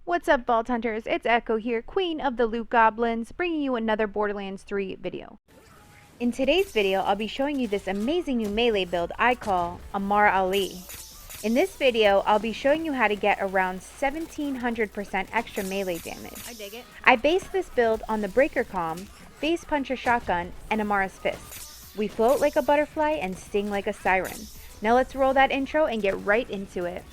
What's up, Vault Hunters? It's Echo here, Queen of the Loot Goblins, bringing you another Borderlands 3 video. In today's video, I'll be showing you this amazing new melee build I call Amara Ali. In this video, I'll be showing you how to get around 1700% extra melee damage. I dig it. I based this build on the Breaker Comm, Face Puncher Shotgun, and Amara's Fist. We float like a butterfly and sting like a siren. Now let's roll that intro and get right into it.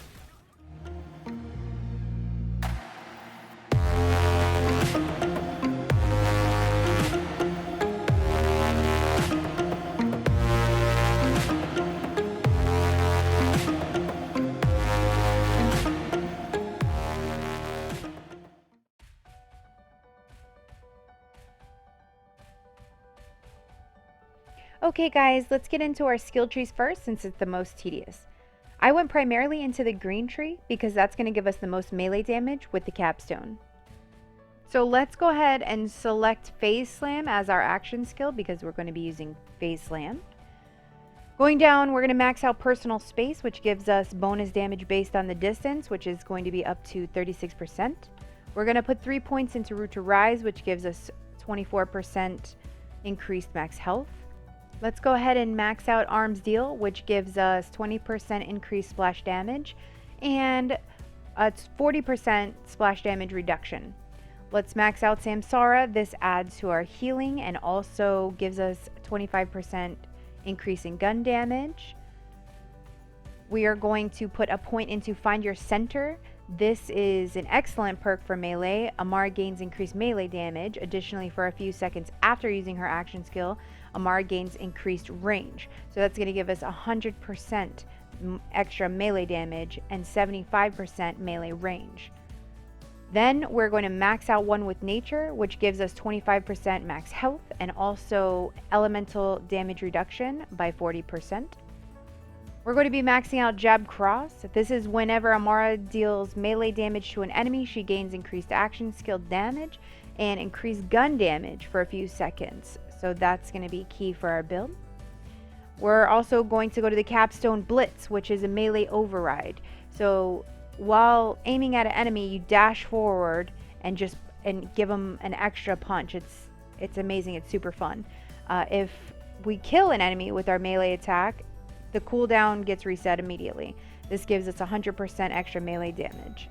Okay guys, let's get into our skill trees first since it's the most tedious. I went primarily into the green tree because that's going to give us the most melee damage with the capstone. So let's go ahead and select PhaseSlam as our action skill because we're going to be using PhaseSlam. Going down, we're going to max out personal space, which gives us bonus damage based on the distance, which is going to be up to 36%. We're going to put 3 points into Root to Rise, which gives us 24% increased max health. Let's go ahead and max out Arms Deal, which gives us 20% increased splash damage and a 40% splash damage reduction. Let's max out Samsara. This adds to our healing and also gives us 25% increase in gun damage. We are going to put a point into Find Your Center. This is an excellent perk for melee. Amara gains increased melee damage. Additionally, for a few seconds after using her action skill, Amara gains increased range. So that's going to give us 100% extra melee damage and 75% melee range. Then we're going to max out One with Nature, which gives us 25% max health and also elemental damage reduction by 40%. We're going to be maxing out Jab Cross. This is whenever Amara deals melee damage to an enemy, she gains increased action skill damage and increased gun damage for a few seconds. So that's going to be key for our build. We're also going to go to the Capstone Blitz, which is a melee override. So while aiming at an enemy, you dash forward and give them an extra punch. It's amazing. It's super fun. If we kill an enemy with our melee attack, the cooldown gets reset immediately. This gives us 100% extra melee damage.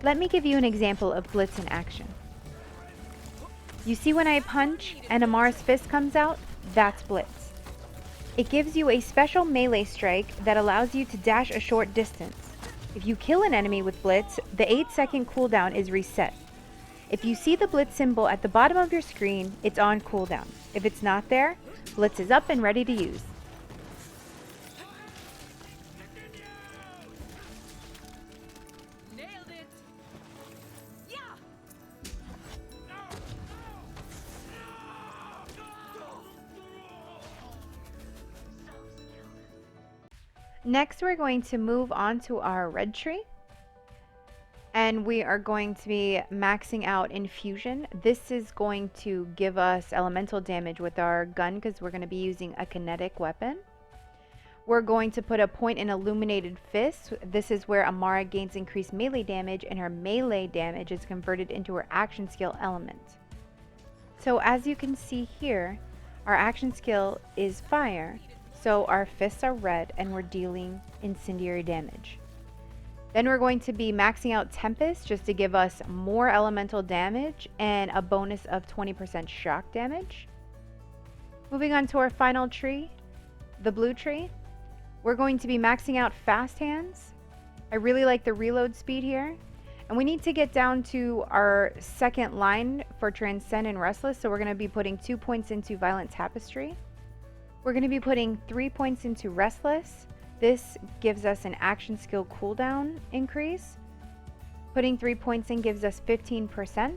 Let me give you an example of Blitz in action. You see when I punch and Amara's Fist comes out? That's Blitz. It gives you a special melee strike that allows you to dash a short distance. If you kill an enemy with Blitz, the 8-second cooldown is reset. If you see the Blitz symbol at the bottom of your screen, it's on cooldown. If it's not there, Blitz is up and ready to use. Next, we're going to move on to our red tree. And we are going to be maxing out Infusion. This is going to give us elemental damage with our gun because we're going to be using a kinetic weapon. We're going to put a point in Illuminated Fist. This is where Amara gains increased melee damage and her melee damage is converted into her action skill element. So as you can see here, our action skill is fire. So our fists are red and we're dealing incendiary damage. Then we're going to be maxing out Tempest just to give us more elemental damage and a bonus of 20% shock damage. Moving on to our final tree, the blue tree. We're going to be maxing out Fast Hands. I really like the reload speed here. And we need to get down to our second line for Transcend and Restless. So we're going to be putting 2 points into Violent Tapestry. We're going to be putting 3 points into Restless. This gives us an action skill cooldown increase. Putting 3 points in gives us 15%.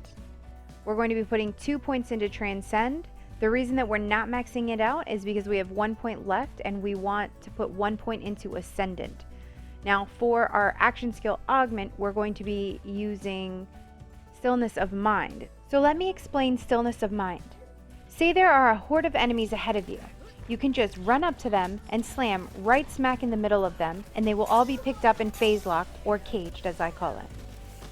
We're going to be putting 2 points into Transcend. The reason that we're not maxing it out is because we have 1 point left and we want to put 1 point into Ascendant. Now for our action skill augment, we're going to be using Stillness of Mind. So let me explain Stillness of Mind. Say there are a horde of enemies ahead of you. You can just run up to them and slam right smack in the middle of them, and they will all be picked up and phase locked, or caged as I call it.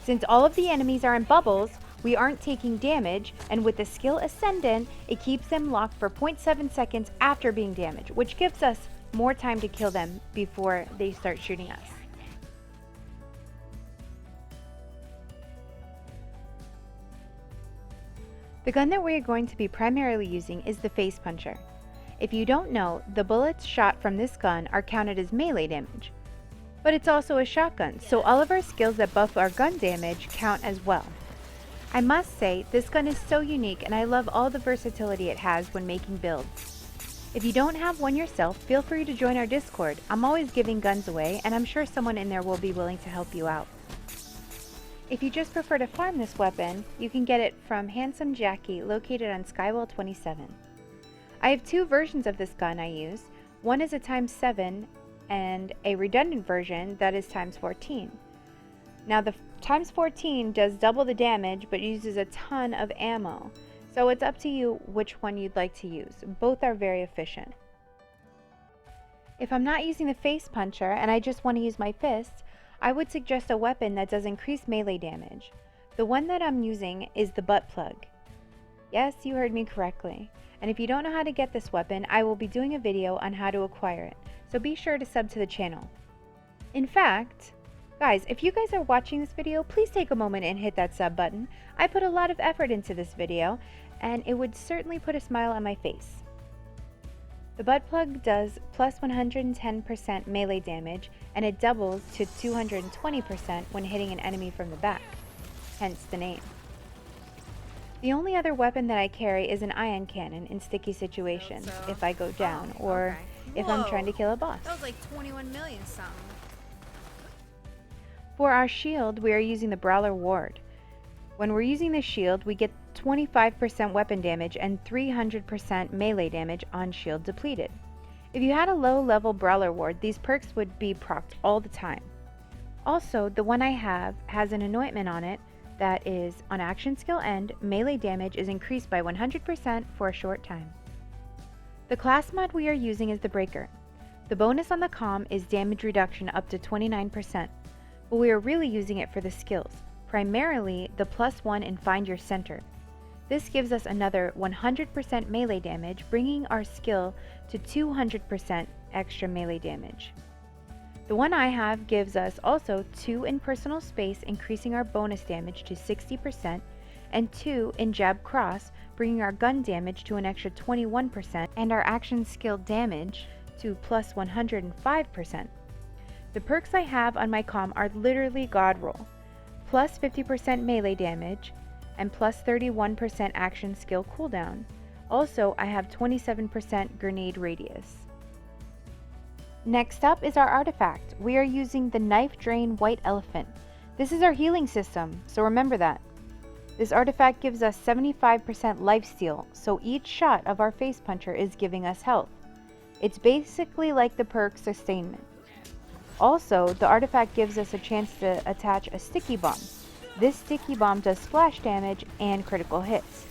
Since all of the enemies are in bubbles, we aren't taking damage, and with the skill Ascendant, it keeps them locked for 0.7 seconds after being damaged, which gives us more time to kill them before they start shooting us. The gun that we're going to be primarily using is the Face Puncher. If you don't know, the bullets shot from this gun are counted as melee damage. But it's also a shotgun, so all of our skills that buff our gun damage count as well. I must say, this gun is so unique and I love all the versatility it has when making builds. If you don't have one yourself, feel free to join our Discord. I'm always giving guns away and I'm sure someone in there will be willing to help you out. If you just prefer to farm this weapon, you can get it from Handsome Jackie, located on Skywell 27. I have two versions of this gun I use. One is a ×7 and a redundant version that is ×14. Now the ×14 does double the damage but uses a ton of ammo, so it's up to you which one you'd like to use. Both are very efficient. If I'm not using the Face Puncher and I just want to use my fists, I would suggest a weapon that does increase melee damage. The one that I'm using is the butt plug. Yes, you heard me correctly. And if you don't know how to get this weapon, I will be doing a video on how to acquire it, so be sure to sub to the channel. In fact, guys, if you guys are watching this video, please take a moment and hit that sub button. I put a lot of effort into this video, and it would certainly put a smile on my face. The butt plug does plus 110% melee damage, and it doubles to 220% when hitting an enemy from the back, hence the name. The only other weapon that I carry is an ion cannon in sticky situations, if I go down, or if I'm trying to kill a boss. That was like 21 million something. For our shield, we are using the Brawler Ward. When we're using the shield, we get 25% weapon damage and 300% melee damage on shield depleted. If you had a low level Brawler Ward, these perks would be procced all the time. Also, the one I have has an anointment on it that is, on action skill end, melee damage is increased by 100% for a short time. The class mod we are using is the Breaker. The bonus on the comm is damage reduction up to 29%, but we are really using it for the skills, primarily the +1 in Find Your Center. This gives us another 100% melee damage, bringing our skill to 200% extra melee damage. The one I have gives us also 2 in Personal Space, increasing our bonus damage to 60%, and 2 in Jab Cross, bringing our gun damage to an extra 21%, and our action skill damage to plus 105%. The perks I have on my comm are literally God roll, plus 50% melee damage, and plus 31% action skill cooldown. Also, I have 27% grenade radius. Next up is our artifact. We are using the Knife Drain White Elephant. This is our healing system, so remember that. This artifact gives us 75% lifesteal, so each shot of our Face Puncher is giving us health. It's basically like the perk Sustainment. Also, the artifact gives us a chance to attach a sticky bomb. This sticky bomb does splash damage and critical hits.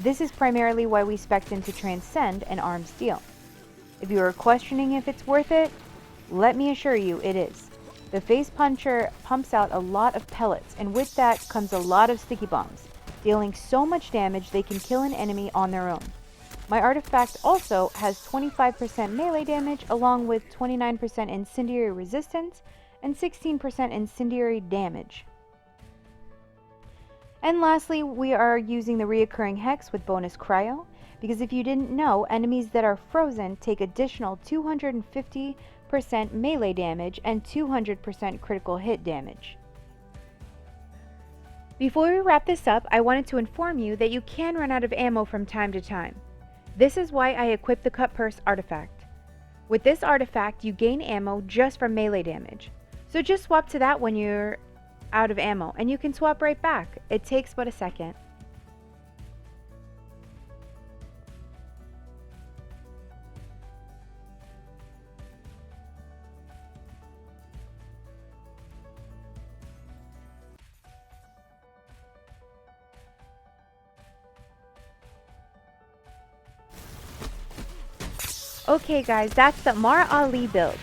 This is primarily why we spec'd into Transcend and Arm Steel. If you are questioning if it's worth it, let me assure you it is. The Face Puncher pumps out a lot of pellets, and with that comes a lot of sticky bombs, dealing so much damage they can kill an enemy on their own. My artifact also has 25% melee damage, along with 29% incendiary resistance and 16% incendiary damage. And lastly, we are using the reoccurring Hex with bonus Cryo, because if you didn't know, enemies that are frozen take additional 250% melee damage and 200% critical hit damage. Before we wrap this up, I wanted to inform you that you can run out of ammo from time to time. This is why I equipped the Cut Purse artifact. With this artifact, you gain ammo just from melee damage. So just swap to that when you're out of ammo, and you can swap right back. It takes but a second. Okay guys, that's the Amara Ali build.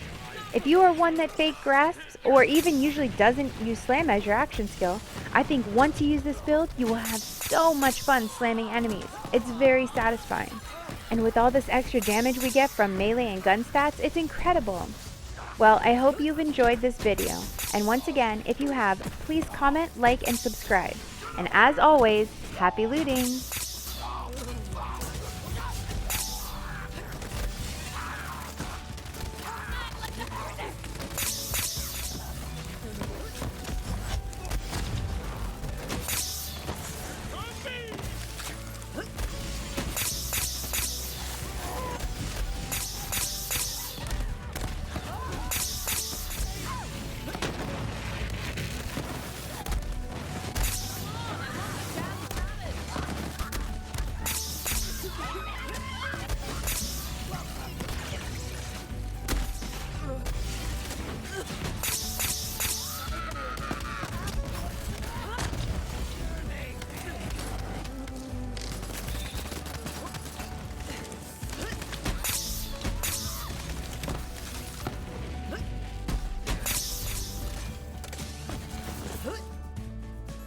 If you are one that fake grasps, or even usually doesn't use slam as your action skill, I think once you use this build, you will have so much fun slamming enemies. It's very satisfying. And with all this extra damage we get from melee and gun stats, it's incredible. Well, I hope you've enjoyed this video, and once again, if you have, please comment, like, and subscribe. And as always, happy looting!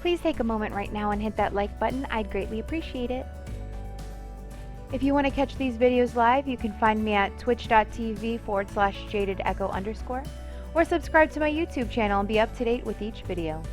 Please take a moment right now and hit that like button. I'd greatly appreciate it. If you want to catch these videos live, you can find me at twitch.tv/jadedecho_, or subscribe to my YouTube channel and be up to date with each video.